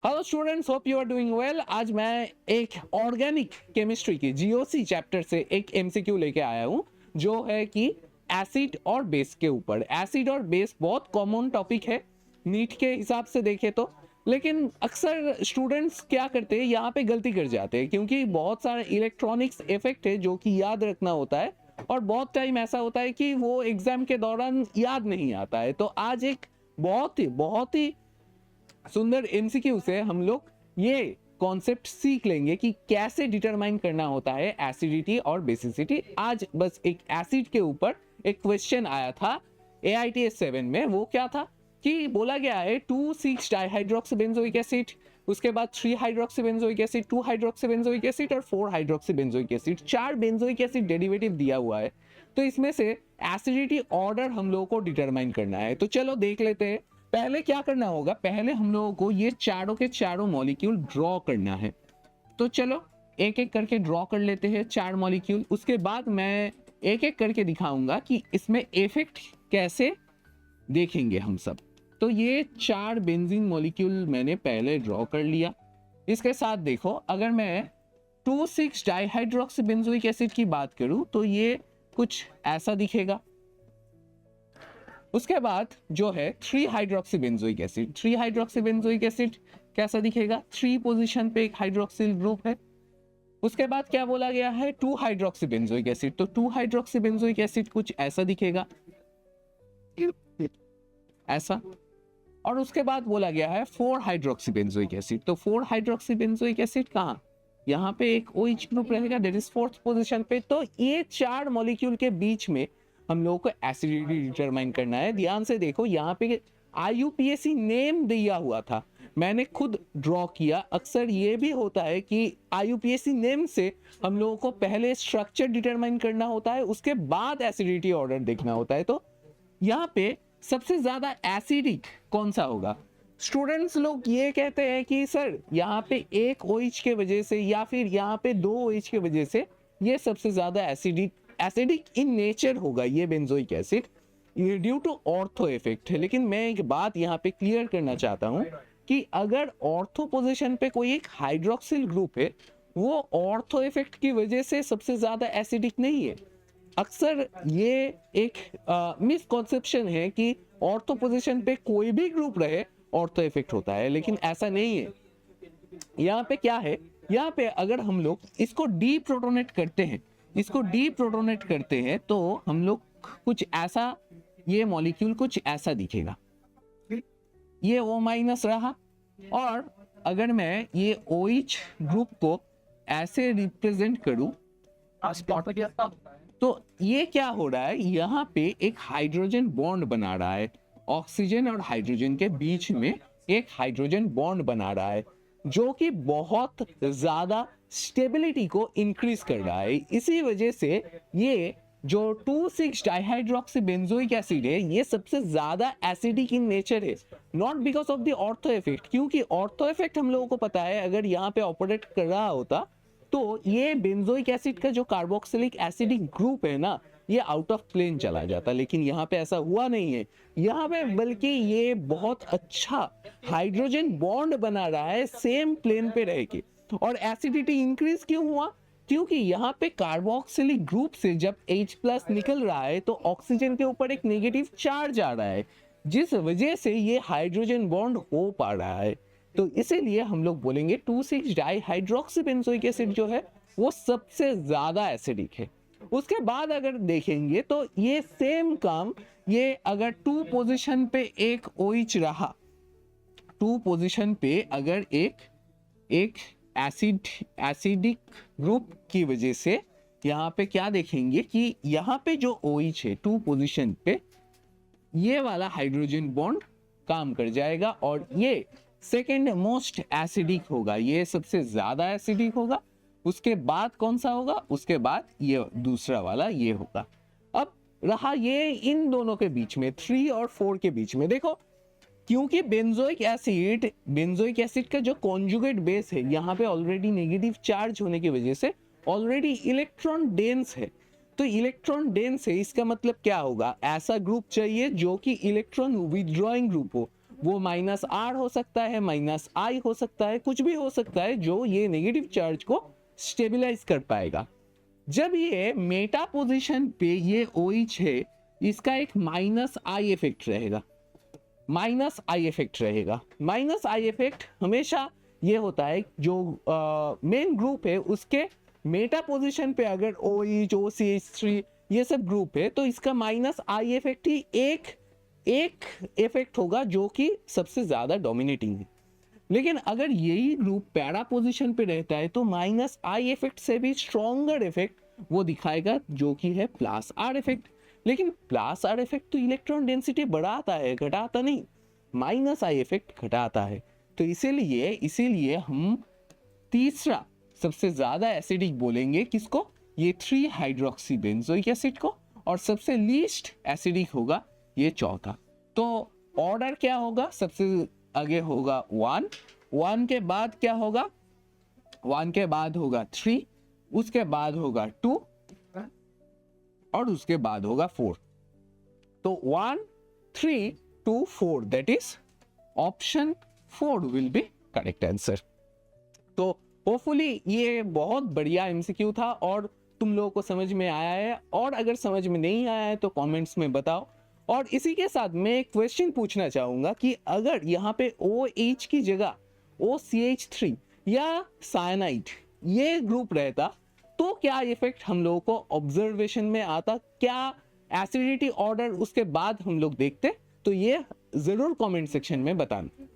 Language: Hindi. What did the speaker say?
Hello students, hope you are doing well. आज मैं एक ऑर्गेनिक केमिस्ट्री की जीओसी चैप्टर से एक एमसीक्यू लेके आया हूँ जो है कि एसिड और बेस के ऊपर। एसिड और बेस बहुत कॉमन टॉपिक है नीट के हिसाब से देखें तो, लेकिन अक्सर स्टूडेंट्स क्या करते हैं, यहाँ पे गलती कर जाते हैं क्योंकि बहुत सारे इलेक्ट्रॉनिक्स इफेक्ट है जो कि याद रखना होता है और बहुत टाइम ऐसा होता है कि वो एग्जाम के दौरान याद नहीं आता है। तो आज एक बहुत ही सुंदर एमसीक्यू से हम लोग ये कॉन्सेप्ट सीख लेंगे कि कैसे डिटरमाइन करना होता है एसिडिटी और बेसिसिटी। आज बस एक एसिड के ऊपर एक क्वेश्चन आया था AITS 7 में। वो क्या था कि बोला गया है 2,6 डाइहाइड्रोक्सीबेंजोइक एसिड, उसके बाद 3 हाइड्रोक्सीबेंजोइक एसिड, 2 हाइड्रोक्सीबेंजोइक एसिड और 4 हाइड्रोक्सीबेंजोइक एसिड। 4 बेंजोइक एसिड डेरिवेटिव दिया हुआ है, तो इसमें से एसिडिटी ऑर्डर हम लोगों को डिटरमाइन करना है। तो चलो देख लेते हैं। पहले क्या करना होगा, पहले हम लोगों को ये चारों के चारों मॉलिक्यूल ड्रॉ करना है। तो चलो एक एक करके ड्रॉ कर लेते हैं 4 मॉलिक्यूल। उसके बाद मैं एक एक करके दिखाऊंगा कि इसमें इफेक्ट कैसे देखेंगे हम सब। तो ये 4 बेंजीन मॉलिक्यूल मैंने पहले ड्रॉ कर लिया। इसके साथ देखो, अगर मैं 2,6 डाइहाइड्रोक्सीबेंजोइक एसिड की बात करूं तो ये कुछ ऐसा दिखेगा। उसके बाद जो है 3 हाइड्रोक्सीबेंजोइक एसिड, 3 हाइड्रोक्सीबेंजोइक एसिड कैसा दिखेगा, 3 पोजीशन पे एक हाइड्रोक्सिल ग्रुप है। उसके बाद क्या बोला गया है, 2 हाइड्रोक्सीबेंजोइक एसिड, तो 2 हाइड्रोक्सीबेंजोइक एसिड कुछ ऐसा दिखेगा, ऐसा। और उसके बाद बोला गया है 4 हाइड्रोक्सीबेंजोइक एसिड, तो 4 हाइड्रोक्सीबेंजोइक एसिड कहाँ, यहाँ पे एक OH ग्रुप रहेगा, दैट इज 4th पोजीशन पे। तो ये 4 मॉलिक्यूल के बीच में हम लोगों को एसिडिटी डिटरमाइन करना है। ध्यान से देखो, यहाँ पे IUPAC नेम दिया हुआ था, मैंने खुद ड्रॉ किया। अक्सर ये भी होता है कि IUPAC नेम से हम लोगों को पहले स्ट्रक्चर डिटरमाइन करना होता है, उसके बाद एसिडिटी ऑर्डर देखना होता है। तो यहाँ पे सबसे ज्यादा एसिडिक कौन सा होगा? स्टूडेंट्स लोग ये कहते हैं कि सर यहाँ पे एक OH के वजह से या फिर यहाँ पे 2 OH के वजह से ये सबसे ज्यादा एसिडिक इन नेचर होगा ये बेंजोइक एसिड, ये ड्यू टू ऑर्थो इफेक्ट है। लेकिन मैं एक बात यहाँ पे क्लियर करना चाहता हूँ कि अगर ऑर्थो पोजीशन पे कोई एक हाइड्रोक्सिल ग्रुप है, वो ऑर्थो इफेक्ट की वजह से सबसे ज्यादा एसिडिक नहीं है। अक्सर ये एक मिसकॉन्सेप्शन है कि ऑर्थो पोजीशन पे कोई भी ग्रुप रहे ऑर्थो इफेक्ट होता है, लेकिन ऐसा नहीं है। यहाँ पे क्या है, यहाँ पे अगर हम लोग इसको डीप्रोटोनेट करते हैं, इसको डीप्रोटोनेट करते हैं तो हम लोग कुछ ऐसा, ये मॉलिक्यूल कुछ ऐसा दिखेगा, ये O- रहा। और अगर मैं ये OH ग्रुप को ऐसे रिप्रेजेंट करूं तो ये क्या हो रहा है, यहाँ पे एक हाइड्रोजन बॉन्ड बना रहा है, ऑक्सीजन और हाइड्रोजन के बीच में एक हाइड्रोजन बॉन्ड बना रहा है जो कि बहुत ज्यादा स्टेबिलिटी को इंक्रीज कर रहा है। इसी वजह से ये जो 2,6 डाइहाइड्रोक्सीबेंजोइक एसिड है, ये सबसे ज्यादा एसिडिक इन नेचर है, not because of the ortho effect. क्योंकि ऑर्थो इफेक्ट हम लोगों को पता है, अगर यहाँ पे ऑपरेट कर रहा होता तो ये बेंजोइक एसिड का जो कार्बोक्सिलिक एसिडिक ग्रुप है ना, ये आउट ऑफ प्लेन चला जाता, लेकिन यहाँ पे ऐसा हुआ नहीं है। यहाँ पे बल्कि ये बहुत अच्छा हाइड्रोजन बॉन्ड बना रहा है सेम प्लेन पे रह के। और एसिडिटी इंक्रीज क्यों हुआ? क्योंकि यहाँ पे कार्बोक्सिलिक ग्रुप से जब H+ निकल रहा है तो ऑक्सीजन के ऊपर एक नेगेटिव चार्ज आ रहा है, जिस वजह से ये हाइड्रोजन बॉन्ड हो पा रहा है। तो इसीलिए हम लोग बोलेंगे 2,6 डाइहाइड्रोक्सीबेंजोइक एसिड जो है वो सबसे ज्यादा एसिडिक है। उसके बाद अगर देखेंगे तो ये सेम काम, ये अगर 2 पोजीशन पे एक OH रहा, 2 पोजीशन पे अगर एक एसिडिक ग्रुप की वजह से यहाँ पे क्या देखेंगे कि यहाँ पे जो OH है 2 पोजीशन पे, ये वाला हाइड्रोजन बॉन्ड काम कर जाएगा और ये सेकेंड मोस्ट एसिडिक होगा, ये सबसे ज्यादा एसिडिक होगा। उसके बाद कौन सा होगा, उसके बाद ये दूसरा वाला ये होगा। अब रहा ये इन दोनों के बीच में, 3 और 4 के बीच में, देखो क्योंकि बेंजोइक एसिड का जो कॉन्जुगेट बेस है यहाँ पे ऑलरेडी नेगेटिव चार्ज होने की वजह से ऑलरेडी इलेक्ट्रॉन डेंस है। तो इलेक्ट्रॉन डेंस है, इसका मतलब क्या होगा, ऐसा ग्रुप चाहिए जो कि इलेक्ट्रॉन विथड्रॉइंग ग्रुप हो, वो माइनस आर हो सकता है, माइनस आई हो सकता है, कुछ भी हो सकता है जो ये नेगेटिव चार्ज को स्टेबलाइज कर पाएगा। जब ये मेटा पोजीशन पे ये OH है, इसका एक माइनस आई इफेक्ट रहेगा, माइनस आई इफेक्ट रहेगा। माइनस आई इफेक्ट हमेशा ये होता है जो मेन ग्रुप है उसके मेटा पोजीशन पे अगर OH, OCH3 ये सब ग्रुप है तो इसका माइनस आई इफेक्ट ही एक इफेक्ट होगा जो कि सबसे ज्यादा डोमिनेटिंग है। लेकिन अगर यही ग्रुप पैरा पोजीशन पे रहता है तो माइनस आई इफेक्ट से भी स्ट्रॉन्गर इफेक्ट वो दिखाएगा जो कि है प्लस आर इफेक्ट। लेकिन प्लस आर इफेक्ट तो इलेक्ट्रॉन डेंसिटी बढ़ाता है, घटाता नहीं। माइनस आई इफेक्ट घटाता है। तो इसीलिए हम तीसरा सबसे ज्यादा एसिडिक बोलेंगे किसको, ये 3 हाइड्रोक्सी बेंजोइक एसिड को, और सबसे लीस्ट एसिडिक होगा ये चौथा। तो ऑर्डर क्या होगा, सबसे आगे होगा 1 के बाद क्या होगा, 1 के बाद होगा 3, उसके बाद होगा 2 और उसके बाद होगा 4। तो 1 3 2 4 that is option 4 will be correct answer. तो होपफुली ये बहुत बढ़िया एमसीक्यू था और तुम लोगों को समझ में आया है, और अगर समझ में नहीं आया है तो कमेंट्स में बताओ। और इसी के साथ मैं एक क्वेश्चन पूछना चाहूंगा कि अगर यहाँ पे OH की जगह OCH3 या साइनाइड ये ग्रुप रहता तो क्या इफेक्ट हम लोगों को ऑब्जर्वेशन में आता, क्या एसिडिटी ऑर्डर उसके बाद हम लोग देखते, तो ये जरूर कमेंट सेक्शन में बताना।